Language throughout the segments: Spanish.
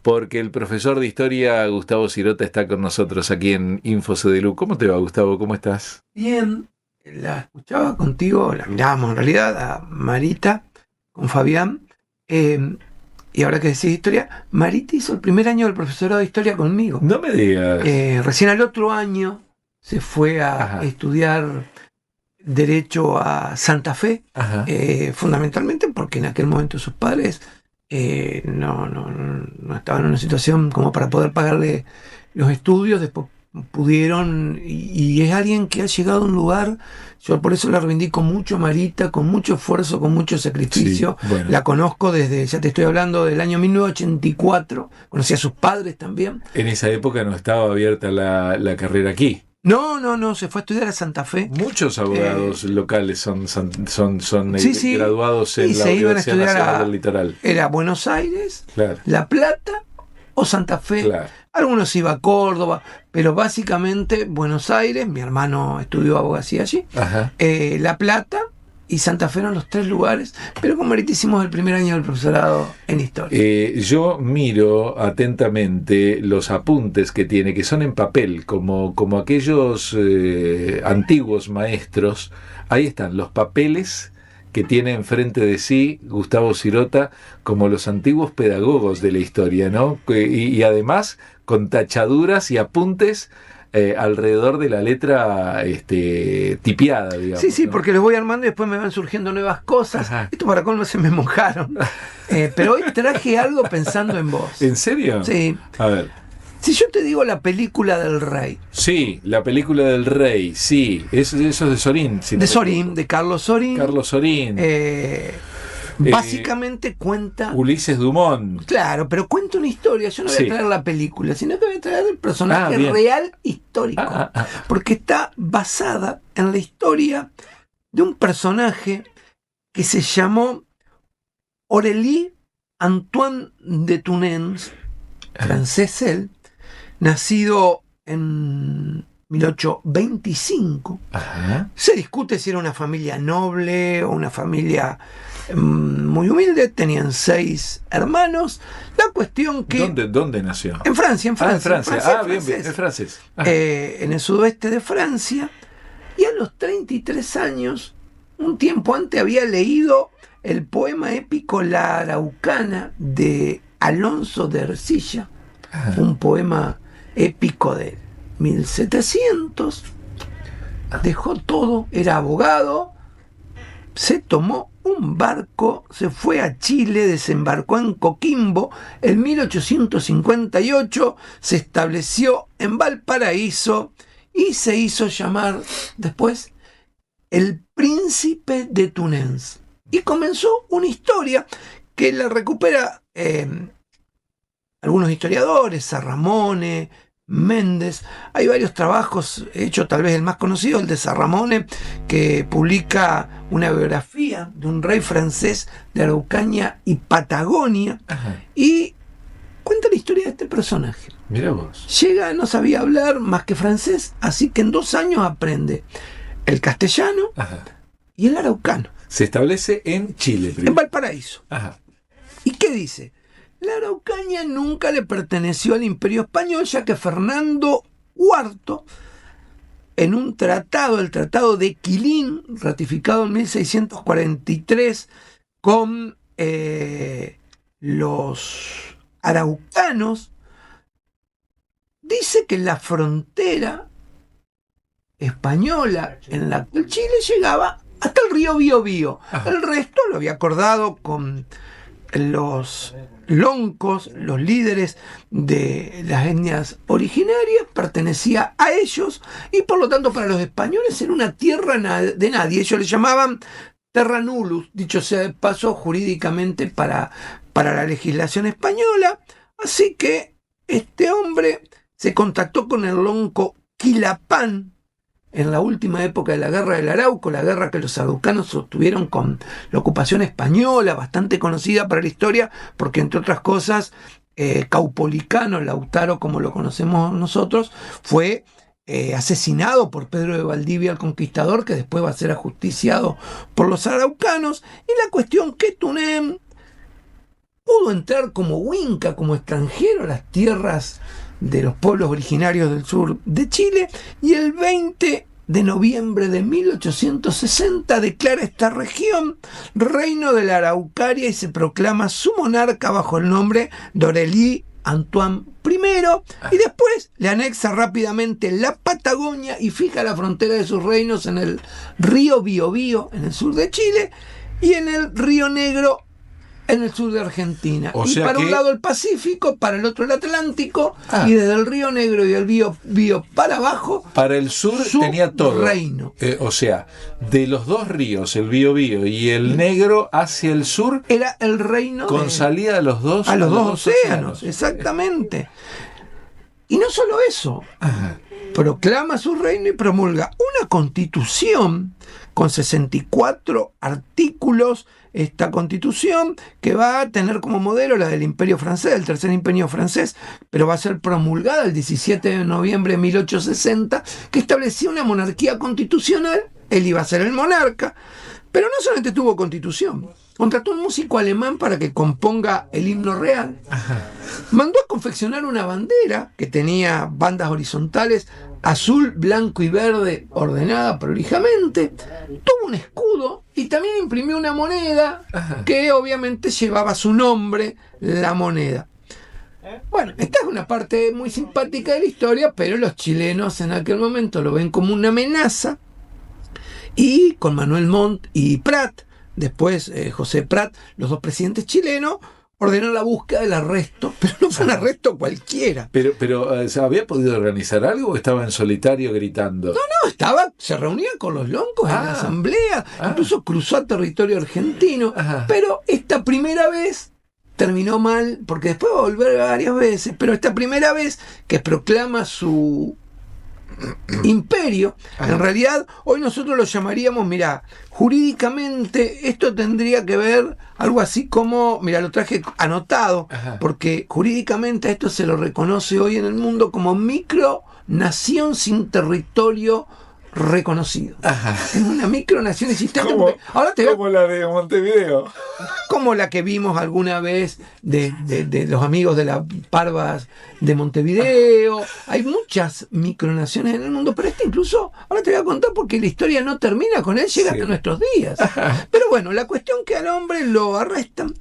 porque el profesor de historia Gustavo Sirota está con nosotros aquí en InfoCDLU. ¿Cómo te va, Gustavo? ¿Cómo estás? Bien, la escuchaba contigo, la mirábamos en realidad, a Marita, con Fabián, y ahora que decís historia, Marita hizo el primer año del profesorado de historia conmigo. No me digas. Recién al otro año se fue a estudiar Derecho a Santa Fe, fundamentalmente porque en aquel momento sus padres no estaban en una situación como para poder pagarle los estudios. Después pudieron, y es alguien que ha llegado a un lugar, yo por eso la reivindico mucho, Marita, con mucho esfuerzo, con mucho sacrificio. Sí, bueno. La conozco desde, ya te estoy hablando, del año 1984, conocí a sus padres también. En esa época no estaba abierta la carrera aquí. No, se fue a estudiar a Santa Fe. Muchos abogados locales son graduados en la Universidad Nacional del Litoral. Era Buenos Aires, claro, La Plata o Santa Fe. Claro. Algunos iba a Córdoba, pero básicamente Buenos Aires, mi hermano estudió abogacía allí, La Plata y Santa Fe eran los tres lugares, pero con Marita hicimos el primer año del profesorado en historia. Yo miro atentamente los apuntes que tiene, que son en papel, como aquellos antiguos maestros. Ahí están los papeles que tiene enfrente de sí Gustavo Sirota, como los antiguos pedagogos de la historia, ¿no? Y además con tachaduras y apuntes alrededor de la letra tipiada, digamos. Sí, ¿no? Porque los voy armando y después me van surgiendo nuevas cosas. Ajá. Esto para colmo se me mojaron. Pero hoy traje algo pensando en vos. ¿En serio? Sí. A ver. Si yo te digo la película del rey. Sí, la película del rey, sí. Eso es de Sorín. Si de Carlos Sorín. Carlos Sorín. Básicamente cuenta... Ulises Dumont. Claro, pero cuenta una historia. Yo no voy a traer la película, sino que voy a traer el personaje real histórico. Porque está basada en la historia de un personaje que se llamó Aurélie Antoine de Tunens, francés él, nacido en 1825. Se discute si era una familia noble o una familia muy humilde. Tenían 6 hermanos. La cuestión que... ¿Dónde nació? En Francia. En Francia. Bien, es francés. En el sudoeste de Francia. Y a los 33 años, un tiempo antes, había leído el poema épico La Araucana de Alonso de Ercilla, un poema épico de 1700. Dejó todo, era abogado, se tomó un barco, se fue a Chile, desembarcó en Coquimbo en 1858, se estableció en Valparaíso y se hizo llamar después el Príncipe de Tunens. Y comenzó una historia que la recupera algunos historiadores, Sarramone, Méndez. Hay varios trabajos, hecho tal vez el más conocido, el de Sarramone, que publica una biografía de un rey francés de Araucaña y Patagonia. Y cuenta la historia de este personaje. Mirá vos. Llega, no sabía hablar más que francés, así que en 2 años aprende el castellano y el araucano. Se establece en Chile primero. En Valparaíso. ¿Y qué dice? La Araucaña nunca le perteneció al Imperio Español, ya que Fernando IV, en un tratado, el Tratado de Quilín, ratificado en 1643, con los araucanos, dice que la frontera española en la cual Chile llegaba hasta el río Biobío. El resto lo había acordado con los loncos, los líderes de las etnias originarias, pertenecía a ellos y por lo tanto para los españoles era una tierra de nadie. Ellos le llamaban terra nullus, dicho sea de paso, jurídicamente para la legislación española. Así que este hombre se contactó con el lonco Quilapán en la última época de la Guerra del Arauco, la guerra que los araucanos sostuvieron con la ocupación española, bastante conocida para la historia, porque entre otras cosas, Caupolicano, Lautaro como lo conocemos nosotros, fue asesinado por Pedro de Valdivia el Conquistador, que después va a ser ajusticiado por los araucanos. Y la cuestión que Tunén, pudo entrar como Winca, como extranjero, a las tierras de los pueblos originarios del sur de Chile, y el 20 de noviembre de 1860 declara esta región Reino de la Araucaria y se proclama su monarca bajo el nombre de Aurélie Antoine I, y después le anexa rápidamente la Patagonia y fija la frontera de sus reinos en el río Biobío, en el sur de Chile, y en el río Negro, en el sur de Argentina. O y sea para que... un lado el Pacífico, para el otro el Atlántico, y desde el río Negro y el Biobío para abajo, para el sur tenía todo. Reino. O sea, de los dos ríos, el Biobío y el Negro, hacia el sur, era el reino con salida a los dos océanos. Exactamente. Y no solo eso, proclama su reino y promulga una constitución con 64 artículos. Esta constitución que va a tener como modelo la del Imperio Francés, el Tercer Imperio Francés, pero va a ser promulgada el 17 de noviembre de 1860, que establecía una monarquía constitucional. Él iba a ser el monarca, pero no solamente tuvo constitución, contrató un músico alemán para que componga el himno real, mandó a confeccionar una bandera que tenía bandas horizontales azul, blanco y verde ordenada prolijamente, tuvo un escudo y también imprimió una moneda que obviamente llevaba su nombre, la moneda. Bueno, esta es una parte muy simpática de la historia, pero los chilenos en aquel momento lo ven como una amenaza, y con Manuel Montt y Prat, después José Prat, los dos presidentes chilenos, ordenó la búsqueda del arresto, pero no fue un arresto cualquiera. Pero ¿había podido organizar algo o estaba en solitario gritando? No, se reunía con los loncos en la asamblea, incluso cruzó a territorio argentino, pero esta primera vez terminó mal, porque después va a volver varias veces, pero esta primera vez que proclama su imperio, en realidad hoy nosotros lo llamaríamos, mirá, jurídicamente esto tendría que ver algo así como, mirá, lo traje anotado, porque jurídicamente a esto se lo reconoce hoy en el mundo como micronación sin territorio reconocido. Es una micronación existente. Ahora como la de Montevideo. Como la que vimos alguna vez de los amigos de las Parvas de Montevideo. Hay muchas micronaciones en el mundo, pero incluso, ahora te voy a contar porque la historia no termina con él, llega hasta nuestros días. Pero bueno, la cuestión que al hombre lo arrestan,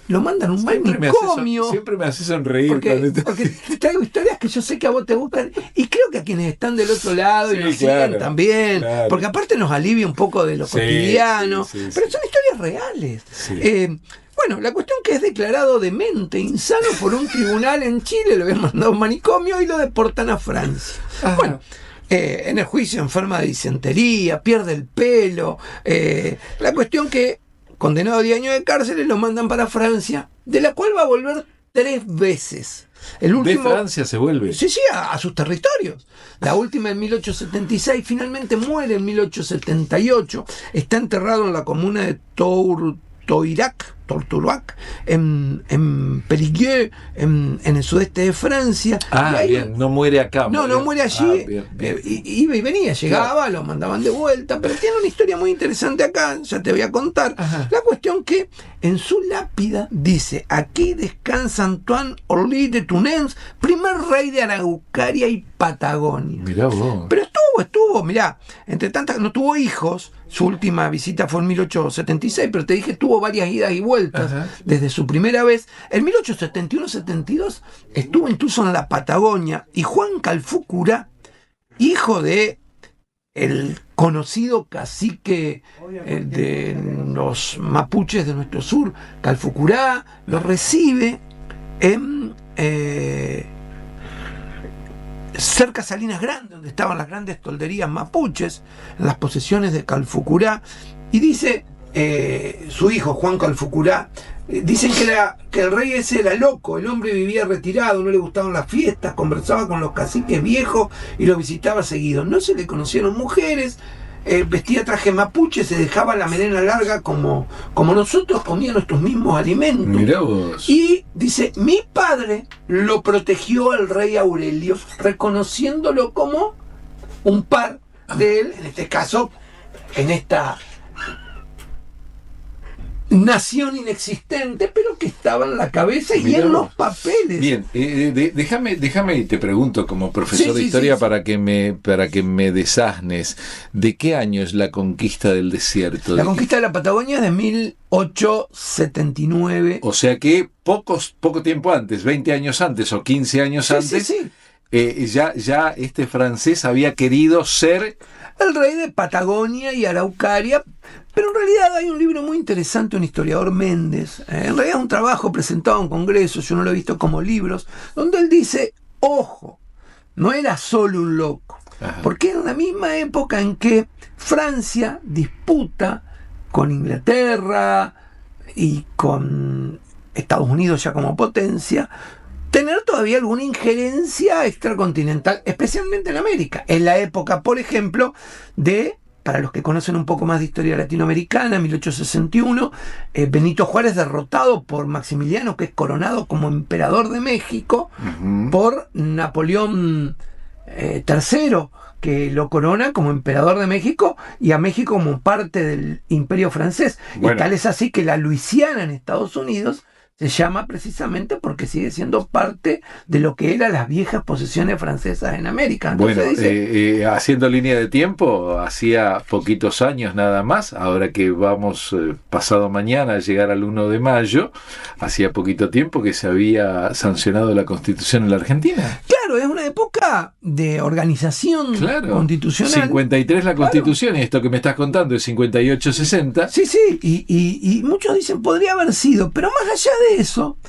lo mandan a un manicomio. Siempre me hace sonreír. Porque traigo historias que yo sé que a vos te gustan y creo que a quienes están del otro lado y nos siguen también. Claro. Porque aparte nos alivia un poco de lo cotidiano. Pero son historias reales. Bueno, la cuestión que es declarado demente, insano por un tribunal en Chile, lo habían mandado a un manicomio y lo deportan a Francia. Bueno. En el juicio enferma de disentería, pierde el pelo. La cuestión que condenado a 10 años de cárcel y lo mandan para Francia, de la cual va a volver 3 veces. El último, ¿de Francia se vuelve? Sí, a sus territorios. La última en 1876, finalmente muere en 1878. Está enterrado en la comuna de Torturac, en Périgueux, en el sudeste de Francia. Bien, no muere acá. No muere allí. Bien. Iba y venía, llegaba, lo mandaban de vuelta, pero tiene una historia muy interesante acá, ya te voy a contar. La cuestión que en su lápida dice: aquí descansa Antoine Orly de Tunens, primer rey de Araucaria y Patagonia. Mirá vos. Pero estuvo, mirá, entre tantas, no tuvo hijos. Su última visita fue en 1876, pero te dije, tuvo varias idas y vueltas desde su primera vez. En 1871-72 estuvo incluso en la Patagonia, y Juan Calfucurá, hijo de el conocido cacique de los mapuches de nuestro sur, Calfucurá, lo recibe en cerca de Salinas Grandes, donde estaban las grandes tolderías mapuches, en las posesiones de Calfucurá, y dice su hijo Juan Calfucurá, dicen que el rey ese era loco, el hombre vivía retirado, no le gustaban las fiestas, conversaba con los caciques viejos y los visitaba seguido, no se le conocieron mujeres, vestía traje mapuche, se dejaba la melena larga como nosotros, comía nuestros mismos alimentos. Mirá vos. Y dice, mi padre lo protegió al rey Aurelio, reconociéndolo como un par de él, en este caso, en esta nación inexistente, pero que estaba en la cabeza y en los papeles. Bien, déjame y te pregunto como profesor de historia para que me desasnes. ¿De qué año es la conquista del desierto? La conquista de la Patagonia es de 1879. O sea que poco tiempo antes, 20 años antes o 15 años antes, ya este francés había querido ser el rey de Patagonia y Araucaria. Pero en realidad hay un libro muy interesante, un historiador Méndez, en realidad es un trabajo presentado en congresos, yo no lo he visto como libros, donde él dice, ojo, no era solo un loco, porque era la misma época en que Francia disputa con Inglaterra y con Estados Unidos ya como potencia, tener todavía alguna injerencia extracontinental, especialmente en América. En la época, por ejemplo, para los que conocen un poco más de historia latinoamericana, 1861, Benito Juárez derrotado por Maximiliano, que es coronado como emperador de México, por Napoleón III, que lo corona como emperador de México y a México como parte del imperio francés. Bueno. Y tal es así que la Luisiana en Estados Unidos se llama precisamente porque sigue siendo parte de lo que eran las viejas posesiones francesas en América. Entonces bueno, haciendo línea de tiempo, hacía poquitos años nada más, ahora que vamos pasado mañana a llegar al 1 de mayo, hacía poquito tiempo que se había sancionado la Constitución en la Argentina. Claro, es una época de organización constitucional. 53 la Constitución, y esto que me estás contando es 58-60. Sí, y muchos dicen podría haber sido, pero más allá de eso,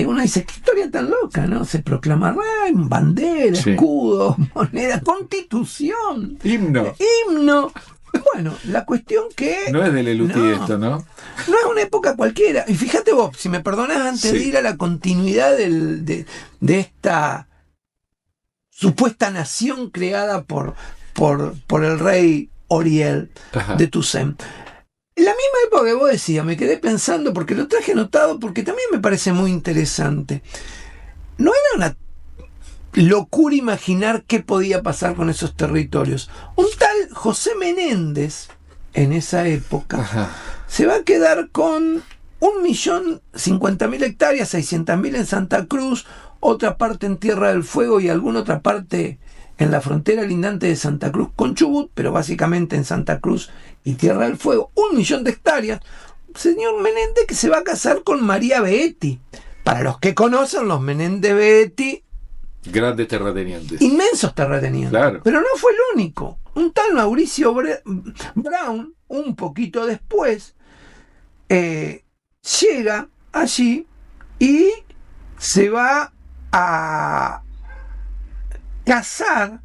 uno dice, qué historia tan loca, ¿no? Se proclama rey, bandera, escudo, moneda, constitución, himno. Bueno, la cuestión que... No es de Leluti esto, ¿no? No es una época cualquiera. Y fíjate vos, si me perdonás antes de ir a la continuidad de esta supuesta nación creada por el rey Oriel de Toussaint. En la misma época que vos decías, me quedé pensando, porque lo traje anotado, porque también me parece muy interesante. No era una locura imaginar qué podía pasar con esos territorios. Un tal José Menéndez, en esa época, se va a quedar con 1.050.000 hectáreas, 600.000 en Santa Cruz, otra parte en Tierra del Fuego y alguna otra parte en la frontera lindante de Santa Cruz con Chubut, pero básicamente en Santa Cruz y Tierra del Fuego, 1.000.000 de hectáreas. Señor Menéndez que se va a casar con María Beetti. Para los que conocen, los Menéndez Beetti, grandes terratenientes. Inmensos terratenientes. Claro. Pero no fue el único. Un tal Mauricio Brown, un poquito después, llega allí y se va a casar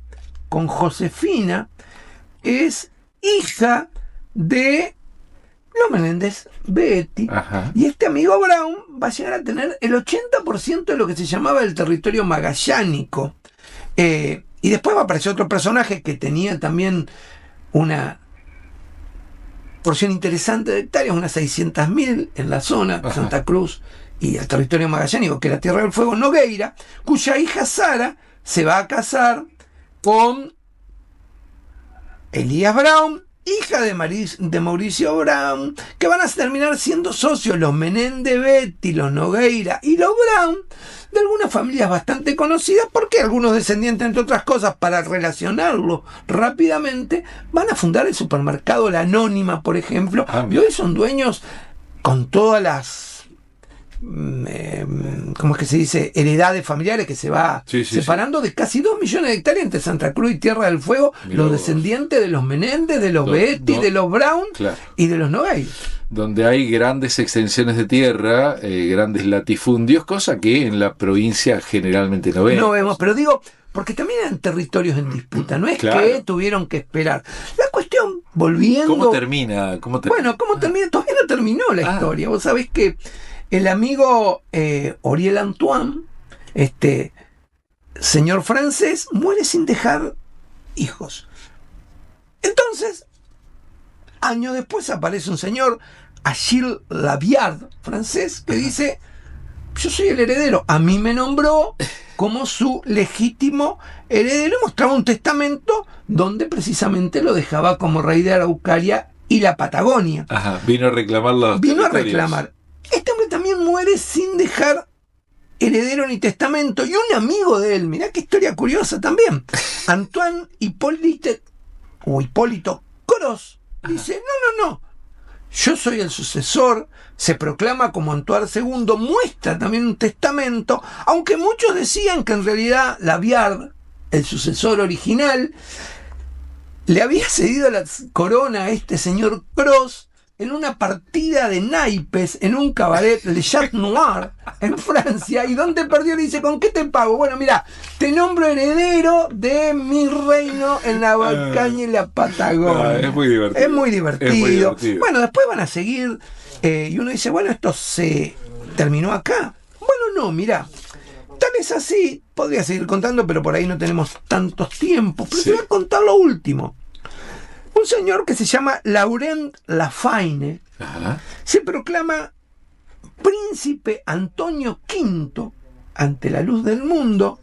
con Josefina, es hija de los Menéndez Beetti, y este amigo Brown va a llegar a tener el 80% de lo que se llamaba el territorio magallánico. Y después va a aparecer otro personaje que tenía también una porción interesante de hectáreas, unas 600.000 en la zona, Santa Cruz y el territorio magallánico, que era Tierra del Fuego, Nogueira, cuya hija Sara se va a casar con Elías Brown, hija de Mauricio Brown, que van a terminar siendo socios los Menéndez Beetti, los Nogueira y los Brown, de algunas familias bastante conocidas, porque algunos descendientes, entre otras cosas, para relacionarlo rápidamente, van a fundar el supermercado La Anónima, por ejemplo, y hoy son dueños con todas las ¿cómo es que se dice? Heredades familiares que se va separando de casi 2 millones de hectáreas entre Santa Cruz y Tierra del Fuego, los descendientes de los Menéndez, de los Beetti, de los Brown y de los Nogueira. Donde hay grandes extensiones de tierra, grandes latifundios, cosa que en la provincia generalmente no vemos. No vemos, pero digo, porque también eran territorios en disputa, no es que tuvieron que esperar. La cuestión, volviendo... ¿Cómo termina? Bueno, ¿cómo termina? Todavía no terminó la historia. Vos sabés que el amigo Oriel Antoine, señor francés, muere sin dejar hijos. Entonces, años después aparece un señor, Achille Laviard, francés, que dice, yo soy el heredero, a mí me nombró como su legítimo heredero, y mostraba un testamento donde precisamente lo dejaba como rey de Araucaria y la Patagonia. Ajá, vino a reclamar los Vino a territorios. reclamar. Este hombre también muere sin dejar heredero ni testamento, y un amigo de él, mirá qué historia curiosa también, Antoine Hipólito Cros, dice, no, yo soy el sucesor, se proclama como Antoine II, muestra también un testamento, aunque muchos decían que en realidad Lavillard, el sucesor original, le había cedido la corona a este señor Cros en una partida de naipes en un cabaret, Le Chat Noir, en Francia, y donde perdió, le dice, ¿con qué te pago? Bueno, mira, te nombro heredero de mi reino en la Balcaña y la Patagonia. Es muy divertido. Es muy divertido. Es muy divertido. Bueno, después van a seguir, y uno dice, bueno, esto se terminó acá. Bueno, no, mira, tal es así, podría seguir contando, pero por ahí no tenemos tantos tiempos, pero Sí. te voy a contar lo último. Un señor que se llama Laurent Lafaine Ajá. se proclama príncipe Antonio V ante la luz del mundo,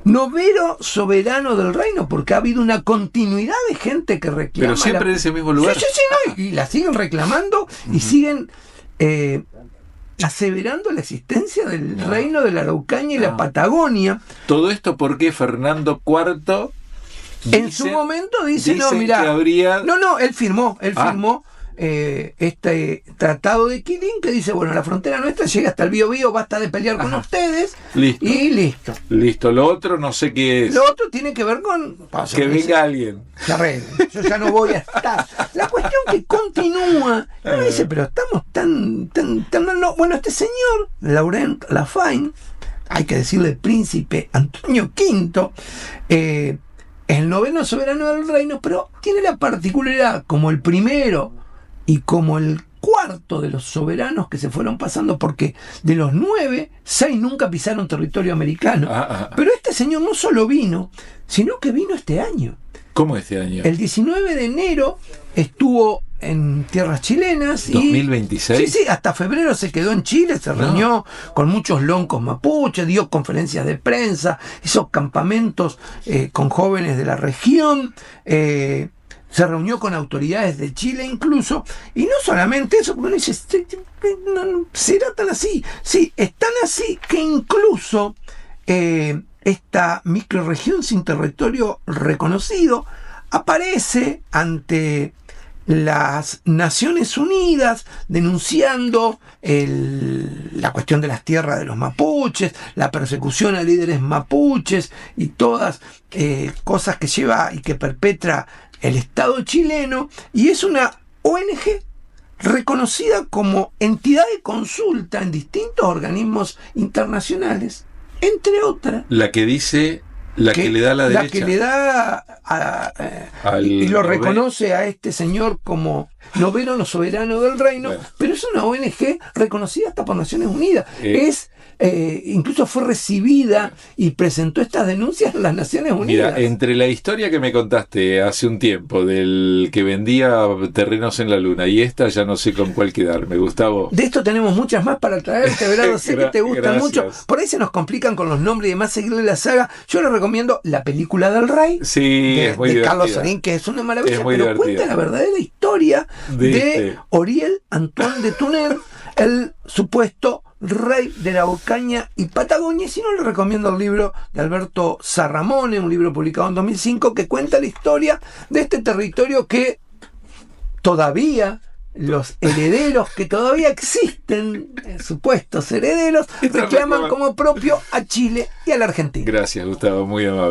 noveno soberano del reino, porque ha habido una continuidad de gente que reclama. Pero siempre en ese mismo lugar. Sí, no, y la siguen reclamando y siguen aseverando la existencia del reino de la Araucaña y la Patagonia. Todo esto porque Fernando IV En su momento dice, no, dicen mira, que habría... no, él firmó este tratado de Quilín que dice, bueno, la frontera nuestra llega hasta el Biobío, basta de pelear con ustedes. Listo. Y listo. Listo, lo otro no sé qué es. Lo otro tiene que ver con... Que venga alguien. Se arregle. Yo ya no voy a estar. La cuestión que continúa, y uno dice, pero estamos tan mal. No. Bueno, este señor, Laurent Lafaine, hay que decirle príncipe Antonio V, es el noveno soberano del reino, pero tiene la particularidad, como el primero y como el cuarto de los soberanos que se fueron pasando, porque de los 9, 6 nunca pisaron territorio americano. Pero este señor no solo vino, sino que vino este año. ¿Cómo este año? El 19 de enero estuvo en tierras chilenas. ¿2026? Sí, hasta febrero se quedó en Chile, se reunió con muchos loncos mapuches, dio conferencias de prensa, hizo campamentos con jóvenes de la región, se reunió con autoridades de Chile incluso, y no solamente eso, porque uno dice, ¿será tan así? Sí, es tan así que incluso esta microrregión sin territorio reconocido aparece ante las Naciones Unidas denunciando la cuestión de las tierras de los mapuches, la persecución a líderes mapuches y todas cosas que lleva y que perpetra el Estado chileno, y es una ONG reconocida como entidad de consulta en distintos organismos internacionales, entre otras. La que dice, que le da la derecha. La que le da y lo reconoce a este señor como noveno soberano del reino, bueno. Pero es una ONG reconocida hasta por Naciones Unidas. Incluso fue recibida y presentó estas denuncias en las Naciones Unidas. Mira, entre la historia que me contaste hace un tiempo del que vendía terrenos en la luna y esta, ya no sé con cuál quedarme, Gustavo. De esto tenemos muchas más para traerte, Verado. Sé que te gustan mucho. Por ahí se nos complican con los nombres y demás seguirle la saga. Yo le recomiendo La película del rey, de Carlos Sarín, que es una maravilla, pero divertida. Cuenta la verdadera historia de Oriel Antoine de Tunel, el supuesto rey de la Araucaña y Patagonia. Y si no, le recomiendo el libro de Alberto Sarramone, un libro publicado en 2005, que cuenta la historia de este territorio que todavía los herederos que todavía existen, supuestos herederos, reclaman como propio a Chile y a la Argentina. Gracias, Gustavo, muy amable.